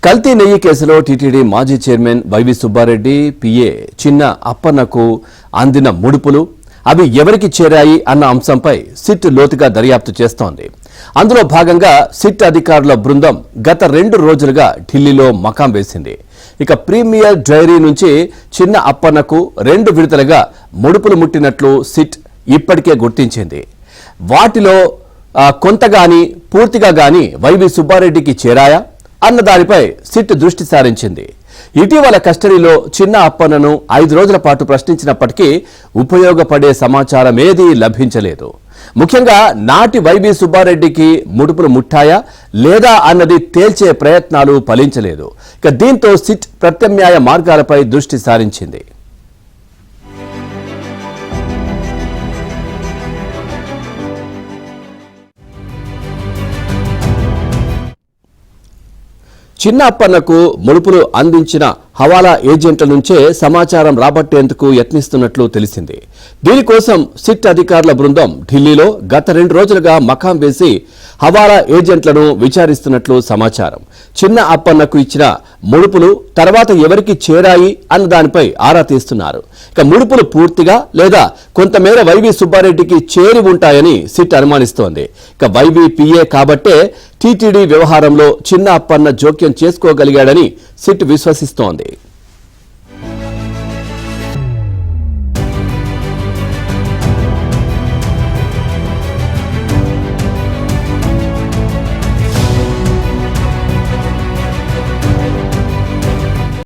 కల్తీ నెయ్యి కేసులో టీటీడీ మాజీ చైర్మన్ వైవి సుబ్బారెడ్డి పిఏ చిన్న అప్పన్నకు అందిన ముడుపులు అవి ఎవరికి చేరాయి అన్న అంశంపై సిట్ లోతుగా దర్యాప్తు చేస్తోంది. అందులో భాగంగా సిట్ అధికారుల బృందం గత 2 రోజులుగా ఢిల్లీలో మకాం వేసింది. ఇక ప్రీమియర్ డైరీ నుంచి చిన్న అప్పన్నకు 2 విడతలుగా ముడుపులు ముట్టినట్లు సిట్ ఇప్పటికే గుర్తించింది. వాటిలో కొంత గాని పూర్తిగా గాని వైవి సుబ్బారెడ్డికి చేరాయా అన్న దానిపై సిట్ దృష్టి సారించింది. ఇటీవల కస్టడీలో చిన్న అప్పన్నను 5 రోజుల పాటు ప్రశ్నించినప్పటికీ ఉపయోగపడే సమాచారం ఏదీ లభించలేదు. ముఖ్యంగా నాటి వైవి సుబ్బారెడ్డికి ముడుపులు ముట్టాయా లేదా అన్నది తేల్చే ప్రయత్నాలు ఫలించలేదు. ఇక దీంతో సిట్ ప్రత్యామ్నాయ మార్గాలపై దృష్టి సారించింది. చిన్న అప్పన్నకు ముడుపులు అందించిన హవాలా ఏజెంట్ల నుంచే సమాచారం రాబట్టేందుకు యత్నిస్తున్నట్లు తెలిసింది. దీనికోసం సిట్ అధికారుల బృందం ఢిల్లీలో గత 2 రోజులుగా మకాం వేసి హవాలా ఏజెంట్లను విచారిస్తున్నట్లు సమాచారం. చిన్న అప్పన్నకు ఇచ్చిన ముడుపులు తర్వాత ఎవరికి చేరాయి అన్న దానిపై ఆరా తీస్తున్నారు. ఇక ముడుపులు పూర్తిగా లేదా కొంతమేర వైవి సుబ్బారెడ్డికి చేరి ఉంటాయని సిట్ అనుమానిస్తోంది. ఇక వైవి పిఏ కాబట్టే టీటీడీ వ్యవహారంలో చిన్న అప్పన్న జోక్యం చేసుకోగలిగాడని సిట్ విశ్వసిస్తోంది.